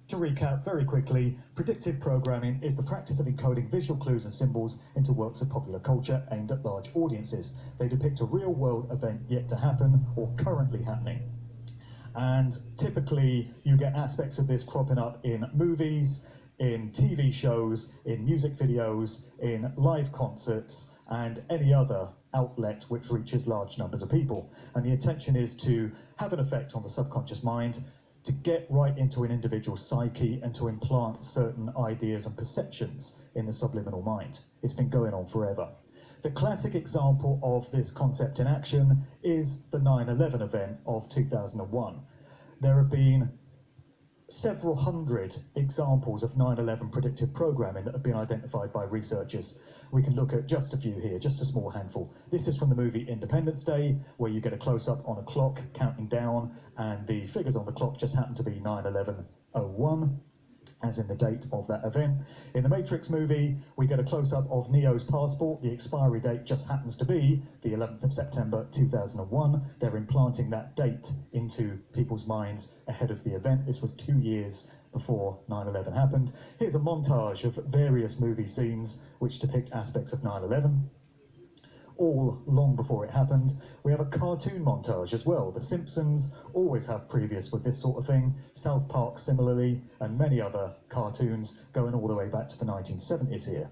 To recap very quickly, predictive programming is the practice of encoding visual clues and symbols into works of popular culture aimed at large audiences. They depict a real-world event yet to happen or currently happening. And typically, you get aspects of this cropping up in movies, in TV shows, in music videos, in live concerts, and any other outlet which reaches large numbers of people. And the intention is to have an effect on the subconscious mind, to get right into an individual's psyche and to implant certain ideas and perceptions in the subliminal mind. It's been going on forever. The classic example of this concept in action is the 9/11 event of 2001. There have been several hundred examples of 9/11 predictive programming that have been identified by researchers. We can look at just a few here, just a small handful. This is from the movie Independence Day, where you get a close-up on a clock counting down, and the figures on the clock just happen to be 9/11/01, as in the date of that event. In the Matrix movie, we get a close-up of Neo's passport. The expiry date just happens to be the 11th of September 2001. They're implanting that date into people's minds ahead of the event. This was 2 years before 9/11 happened. Here's a montage of various movie scenes which depict aspects of 9/11. All long before it happened. We have a cartoon montage as well. The Simpsons always have previous with this sort of thing. South Park similarly, and many other cartoons going all the way back to the 1970s here.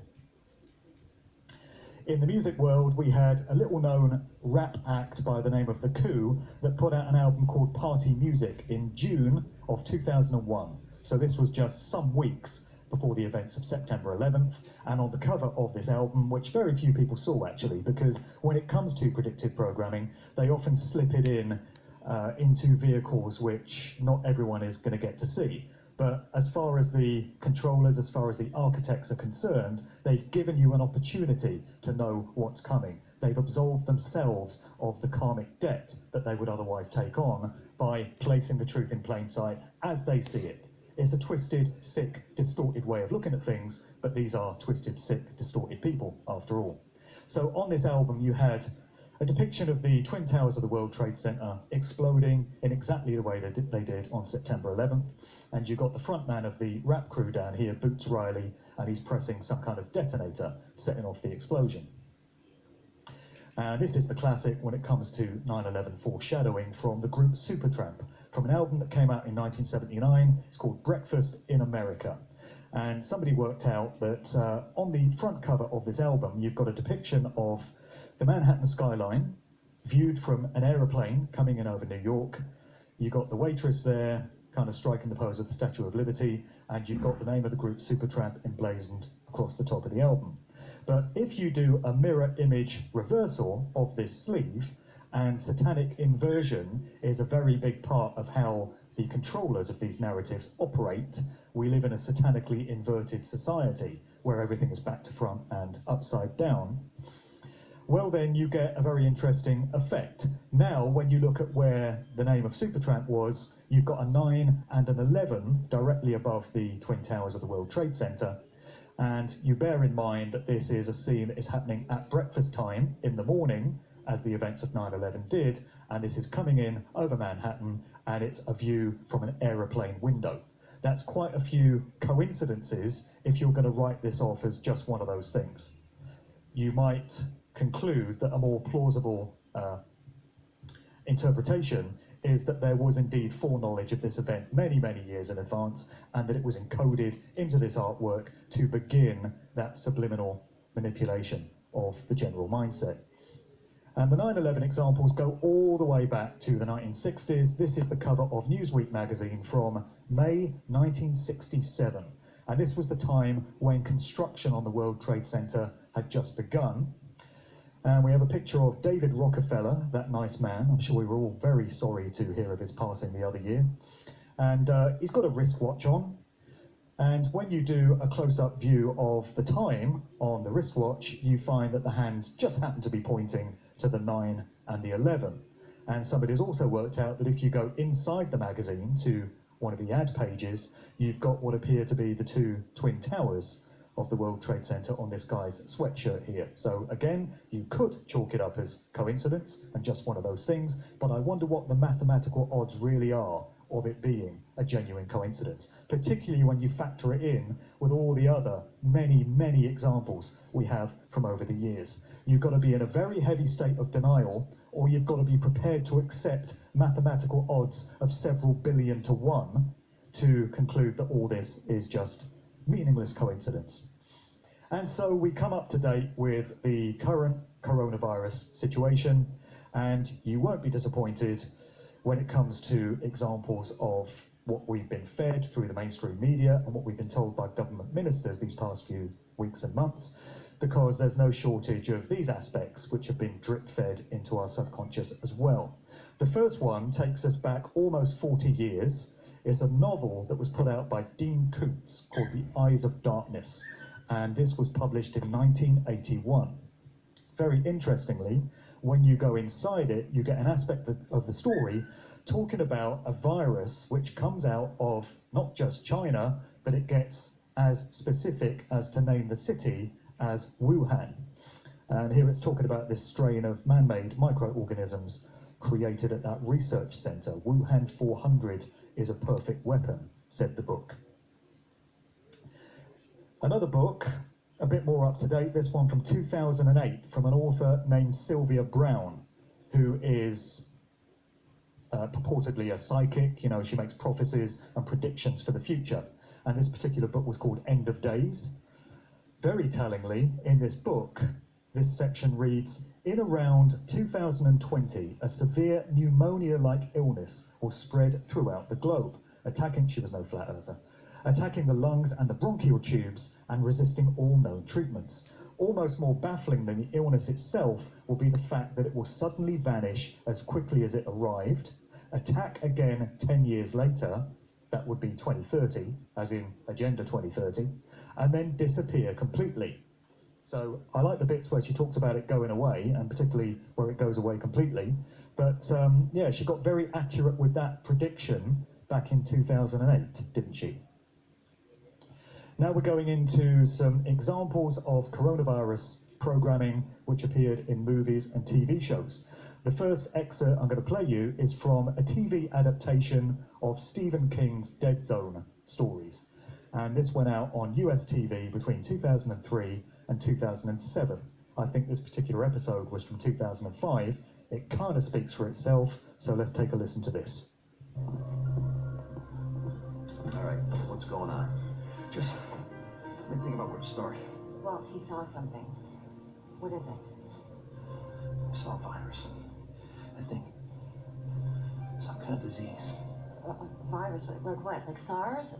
In the music world, we had a little-known rap act by the name of The Coup that put out an album called Party Music in June of 2001. So this was just some weeks before the events of September 11th, and on the cover of this album, which very few people saw actually, because when it comes to predictive programming, they often slip it in into vehicles which not everyone is going to get to see. But as far as the controllers, as far as the architects are concerned, they've given you an opportunity to know what's coming. They've absolved themselves of the karmic debt that they would otherwise take on by placing the truth in plain sight as they see it. It's a twisted, sick, distorted way of looking at things, but these are twisted, sick, distorted people, after all. So on this album, you had a depiction of the Twin Towers of the World Trade Center exploding in exactly the way they did on September 11th. And you got the frontman of the rap crew down here, Boots Riley, and he's pressing some kind of detonator, setting off the explosion. This is the classic when it comes to 9/11 foreshadowing from the group Supertramp, from an album that came out in 1979. It's called Breakfast in America. And somebody worked out that on the front cover of this album, you've got a depiction of the Manhattan skyline, viewed from an aeroplane coming in over New York. You've got the waitress there, kind of striking the pose of the Statue of Liberty, and you've got the name of the group Supertramp emblazoned across the top of the album. But if you do a mirror image reversal of this sleeve, and satanic inversion is a very big part of how the controllers of these narratives operate, we live in a satanically inverted society where everything is back to front and upside down. Well, then you get a very interesting effect. Now, when you look at where the name of Supertramp was, you've got a 9 and an 11 directly above the Twin Towers of the World Trade Center. And you bear in mind that this is a scene that is happening at breakfast time in the morning, as the events of 9/11 did, and this is coming in over Manhattan, and it's a view from an aeroplane window. That's quite a few coincidences if you're going to write this off as just one of those things. You might conclude that a more plausible interpretation is that there was indeed foreknowledge of this event many, many years in advance, and that it was encoded into this artwork to begin that subliminal manipulation of the general mindset. And the 9/11 examples go all the way back to the 1960s. This is the cover of Newsweek magazine from May 1967. And this was the time when construction on the World Trade Center had just begun. And we have a picture of David Rockefeller, that nice man. I'm sure we were all very sorry to hear of his passing the other year. And he's got a wristwatch on. And when you do a close-up view of the time on the wristwatch, you find that the hands just happen to be pointing to the 9 and the 11. And somebody's also worked out that if you go inside the magazine to one of the ad pages, you've got what appear to be the two Twin Towers of the World Trade Center on this guy's sweatshirt here. So again, you could chalk it up as coincidence and just one of those things, but I wonder what the mathematical odds really are of it being a genuine coincidence, particularly when you factor it in with all the other many examples we have from over the years. You've got to be in a very heavy state of denial, or you've got to be prepared to accept mathematical odds of several billion to one to conclude that all this is just meaningless coincidence. And so we come up to date with the current coronavirus situation, and you won't be disappointed when it comes to examples of what we've been fed through the mainstream media and what we've been told by government ministers these past few weeks and months, because there's no shortage of these aspects which have been drip-fed into our subconscious as well. The first one takes us back almost 40 years. It's a novel that was put out by Dean Koontz called The Eyes of Darkness, and this was published in 1981. Very interestingly, when you go inside it, you get an aspect of the story talking about a virus which comes out of not just China, but it gets as specific as to name the city as Wuhan. And here it's talking about this strain of man-made microorganisms created at that research center. Wuhan 400 is a perfect weapon, said the book. Another book, a bit more up to date, this one from 2008, from an author named Sylvia Browne, who is purportedly a psychic. You know, she makes prophecies and predictions for the future. And this particular book was called End of Days. Very tellingly, in this book, this section reads, in around 2020, a severe pneumonia-like illness will spread throughout the globe, attacking, she was no flat earther, attacking the lungs and the bronchial tubes and resisting all known treatments. Almost more baffling than the illness itself will be the fact that it will suddenly vanish as quickly as it arrived, attack again 10 years later, that would be 2030, as in Agenda 2030, and then disappear completely. So I like the bits where she talks about it going away, and particularly where it goes away completely. But yeah, she got very accurate with that prediction back in 2008, didn't she? Now we're going into some examples of coronavirus programming which appeared in movies and TV shows. The first excerpt I'm going to play you is from a TV adaptation of Stephen King's Dead Zone stories. And this went out on US TV between 2003 and 2007. I think this particular episode was from 2005. It kind of speaks for itself, so let's take a listen to this. All right, what's going on? Just let me think about where to start. Well, he saw something. What is it? I saw a virus. I think some kind of disease. A virus? Like what? Like SARS?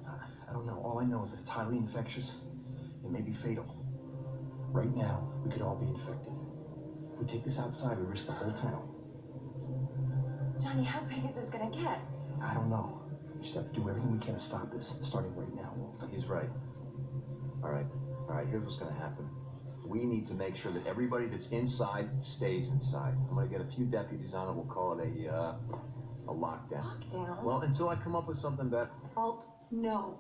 I don't know. All I know is that it's highly infectious. It may be fatal. Right now, we could all be infected. If we take this outside, we risk the whole town. Johnny, how big is this gonna get? I don't know. We just have to do everything we can to stop this, starting right now. He's right. All right, here's what's gonna happen. We need to make sure that everybody that's inside stays inside. I'm gonna get a few deputies on it. We'll call it a lockdown. Lockdown? Well, until I come up with something better. Alt, no.